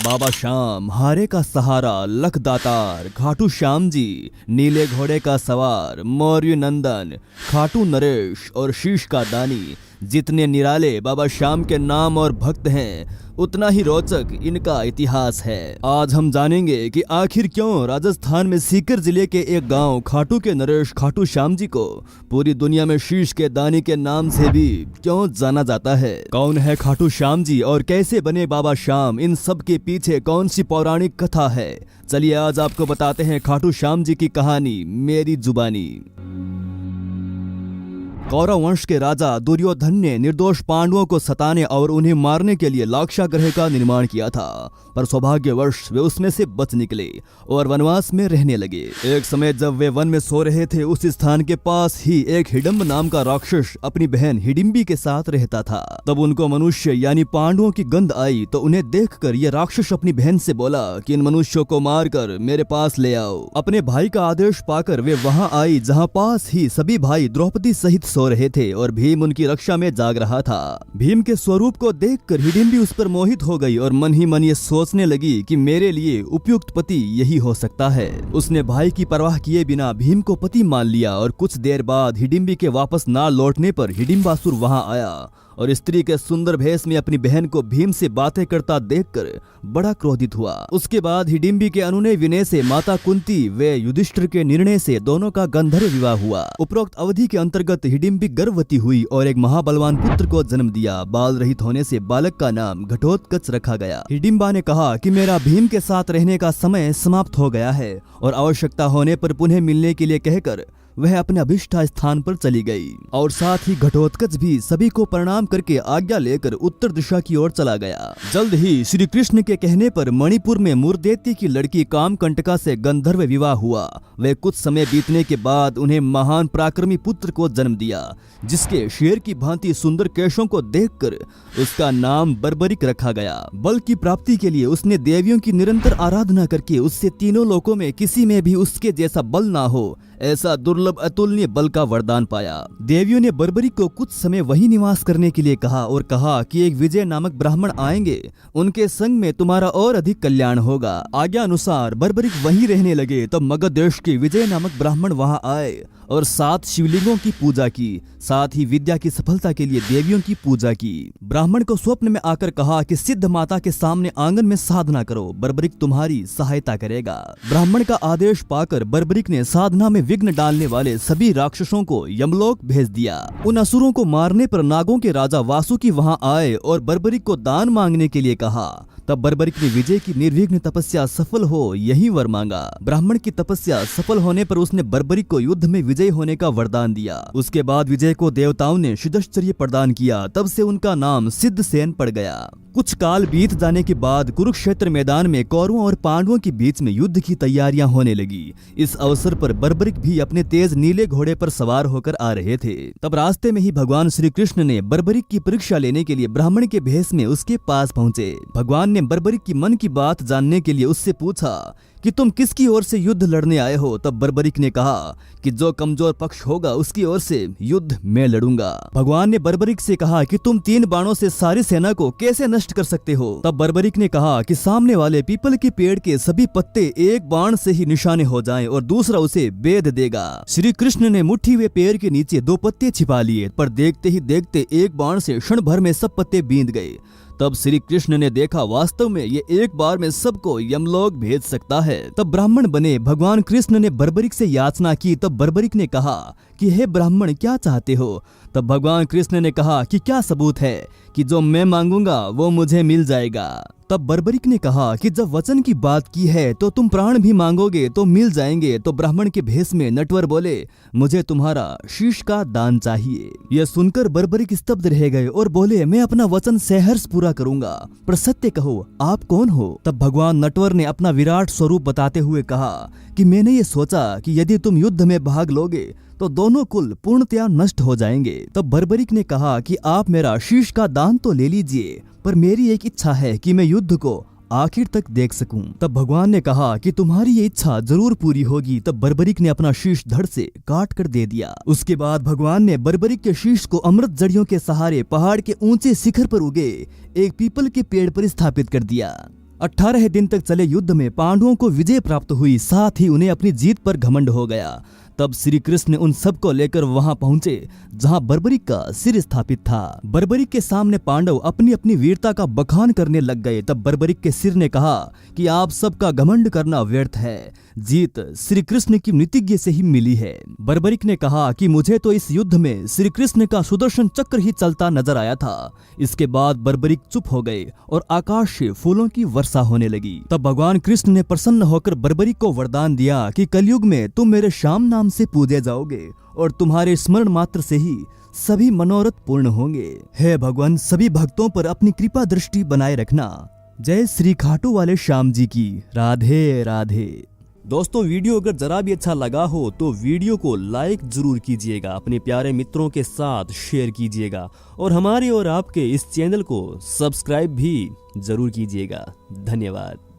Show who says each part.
Speaker 1: बाबा श्याम, हारे का सहारा, लख दातार, खाटू श्याम जी, नीले घोड़े का सवार, मौर्य नंदन, खाटू नरेश और शीश का दानी। जितने निराले बाबा श्याम के नाम और भक्त हैं, उतना ही रोचक इनका इतिहास है। आज हम जानेंगे कि आखिर क्यों राजस्थान में सीकर जिले के एक गांव खाटू के नरेश खाटू श्याम जी को पूरी दुनिया में शीश के दानी के नाम से भी क्यों जाना जाता है। कौन है खाटू श्याम जी और कैसे बने बाबा श्याम, इन सब के पीछे कौन सी पौराणिक कथा है। चलिए आज आपको बताते हैं खाटू श्याम जी की कहानी मेरी जुबानी। कौरव वंश के राजा दुर्योधन ने निर्दोष पांडवों को सताने और उन्हें मारने के लिए लाक्षागृह का निर्माण किया था, पर सौभाग्यवश वे उसमें से बच निकले और वनवास में रहने लगे। एक समय जब वे वन में सो रहे थे, उस स्थान के पास ही एक हिडम्ब नाम का राक्षस अपनी बहन हिडिंबी के साथ रहता था। तब उनको मनुष्य यानी पांडवों की गंध आई तो उन्हें देखकर ये राक्षस अपनी बहन से बोला कि इन मनुष्यों को मारकर मेरे पास ले आओ। अपने भाई का आदेश पाकर वे वहां आई जहां पास ही सभी भाई द्रौपदी सहित सो रहे थे और भीम उनकी रक्षा में जाग रहा था। भीम के स्वरूप को देखकर हिडिंबी उस पर मोहित हो गई और मन ही मन ये सोचने लगी कि मेरे लिए उपयुक्त पति यही हो सकता है। उसने भाई की परवाह किए बिना भीम को पति मान लिया और कुछ देर बाद हिडिंबी के वापस ना लौटने पर हिडिंबासुर वहां आया और स्त्री के सुंदर भेष में अपनी बहन को भीम से बातें करता देखकर बड़ा क्रोधित हुआ। उसके बाद हिडिंबी के अनुनय विनय से माता कुंती व युधिष्ठिर के निर्णय से दोनों का गंधर्व विवाह हुआ। उपरोक्त अवधि के अंतर्गत हिडिंबी गर्भवती हुई और एक महाबलवान पुत्र को जन्म दिया। बाल रहित होने से बालक का नाम घटोत्कच रखा गया। हिडिंबा ने कहा कि मेरा भीम के साथ रहने का समय समाप्त हो गया है और आवश्यकता होने पर पुनः मिलने के लिए कहकर वह अपने अभिष्ठा स्थान पर चली गई और साथ ही घटोत्कच भी सभी को प्रणाम करके आज्ञा लेकर उत्तर दिशा की ओर चला गया। जल्द ही श्री कृष्ण के कहने पर मणिपुर में मुरदेती की लड़की कामकंटका से गंधर्व विवाह हुआ। वे कुछ समय बीतने के बाद उन्हें महान पराक्रमी पुत्र को जन्म दिया, जिसके शेर की भांति सुंदर केशों को देखकर उसका नाम बर्बरिक रखा गया। बल की प्राप्ति के लिए उसने देवियों की निरंतर आराधना करके उससे तीनों लोकों में किसी में भी उसके जैसा बल ना हो, ऐसा दुर्लभ अतुलनीय बल का वरदान पाया। देवियों ने बर्बरिक को कुछ समय वही निवास करने के लिए कहा और कहा कि एक विजय नामक ब्राह्मण आएंगे, उनके संग में तुम्हारा और अधिक कल्याण होगा। आज्ञा अनुसार बर्बरिक वहीं रहने लगे। तब मगध देश के विजय नामक ब्राह्मण वहां आए और 7 शिवलिंगों की पूजा की, साथ ही विद्या की सफलता के लिए देवियों की पूजा की। ब्राह्मण को स्वप्न में आकर कहा कि सिद्ध माता के सामने आंगन में साधना करो, बर्बरिक तुम्हारी सहायता करेगा। ब्राह्मण का आदेश पाकर बर्बरिक ने साधना में विघ्न डालने वाले सभी राक्षसों को यमलोक भेज दिया। उन असुरों को मारने पर नागों के राजा वासुकी वहां आए और बर्बरिक को दान मांगने के लिए कहा। तब बर्बरिक ने विजय की निर्विघ्न तपस्या सफल हो यही वर मांगा। ब्राह्मण की तपस्या सफल होने पर उसने बर्बरिक को युद्ध में विजयी होने का वरदान दिया। उसके बाद विजय को देवताओं ने सिद्धश्चर्य प्रदान किया। तब से उनका नाम सिद्धसेन पड़ गया। कुछ काल बीत जाने के बाद कुरुक्षेत्र मैदान में कौरवों और पांडवों के बीच में युद्ध की तैयारियां होने लगी। इस अवसर पर बर्बरिक भी अपने तेज नीले घोड़े पर सवार होकर आ रहे थे। तब रास्ते में ही भगवान श्री कृष्ण ने बर्बरिक की परीक्षा लेने के लिए ब्राह्मण के भेष में उसके पास पहुंचे। भगवान ने बर्बरिक की मन की बात जानने के लिए उससे पूछा कि तुम किसकी ओर से युद्ध लड़ने आए हो। तब बर्बरिक ने कहा कि जो कमजोर पक्ष होगा उसकी ओर से युद्ध मैं लड़ूंगा। भगवान ने बर्बरिक से कहा कि तुम 3 बाणों से सारी सेना को कैसे नष्ट कर सकते हो। तब बर्बरिक ने कहा कि सामने वाले पीपल के पेड़ के सभी पत्ते एक बाण से ही निशाने हो जाएं और दूसरा उसे बेध देगा। श्री कृष्ण ने मुट्ठी हुए पेड़ के नीचे 2 पत्ते छिपा लिए, पर देखते ही देखते एक बाण से क्षण भर में सब पत्ते बींध गए। तब श्री कृष्ण ने देखा वास्तव में ये एक बार में सबको यमलोक भेज सकता है। तब ब्राह्मण बने भगवान कृष्ण ने बर्बरिक से याचना की। तब बर्बरिक ने कहा कि हे ब्राह्मण क्या चाहते हो। तब भगवान कृष्ण ने कहा कि क्या सबूत है कि जो मैं मांगूंगा वो मुझे मिल जाएगा। तब बर्बरिक ने कहा कि जब वचन की बात की है तो तुम प्राण भी मांगोगे तो मिल जाएंगे। तो ब्राह्मण के भेष में नटवर बोले मुझे तुम्हारा शीश का दान चाहिए। यह सुनकर बर्बरिक स्तब्ध रह गए और बोले मैं अपना वचन सहर्ष पूरा करूंगा, पर सत्य कहो आप कौन हो। तब भगवान नटवर ने अपना विराट स्वरूप बताते हुए कहा कि मैंने ये सोचा कि यदि तुम युद्ध में भाग लोगे तो दोनों कुल पूर्णतया नष्ट हो जाएंगे। तब बर्बरिक ने कहा कि आप मेरा शीश का दान तो ले लीजिए, पर मेरी एक इच्छा है कि मैं युद्ध को आखिर तक देख सकूं। तब भगवान ने कहा कि तुम्हारी ये इच्छा जरूर पूरी होगी। तब बर्बरिक ने अपना शीश धड़ से काट कर दे दिया। उसके बाद भगवान ने बर्बरिक के शीश को अमृत जड़ियों के सहारे पहाड़ के ऊंचे शिखर पर उगे एक पीपल के पेड़ पर स्थापित कर दिया। 18 दिन तक चले युद्ध में पांडवों को विजय प्राप्त हुई, साथ ही उन्हें अपनी जीत पर घमंड हो गया। तब श्री कृष्ण उन सबको लेकर वहां पहुंचे जहां बर्बरिक का सिर स्थापित था। बर्बरिक के सामने पांडव अपनी अपनी वीरता का बखान करने लग गए। तब बर्बरिक के सिर ने कहा कि आप सबका घमंड करना व्यर्थ है, जीत श्री कृष्ण की मृतिज्ञ से ही मिली है। बर्बरिक ने कहा कि मुझे तो इस युद्ध में श्री कृष्ण का सुदर्शन चक्र ही चलता नजर आया था। इसके बाद बर्बरिक चुप हो गए और आकाश से फूलों की वर्षा होने लगी। तब भगवान कृष्ण ने प्रसन्न होकर बर्बरिक को वरदान दिया कि कलयुग में तुम मेरे श्याम नाम से पूजे जाओगे और तुम्हारे स्मरण मात्र से ही सभी मनोरथ पूर्ण होंगे। हे भगवान, सभी भक्तों पर अपनी कृपा दृष्टि बनाए रखना। जय श्री खाटू वाले श्याम जी की। राधे राधे। दोस्तों, वीडियो अगर जरा भी अच्छा लगा हो तो वीडियो को लाइक जरूर कीजिएगा, अपने प्यारे मित्रों के साथ शेयर कीजिएगा और हमारे और आपके इस चैनल को सब्सक्राइब भी जरूर कीजिएगा। धन्यवाद।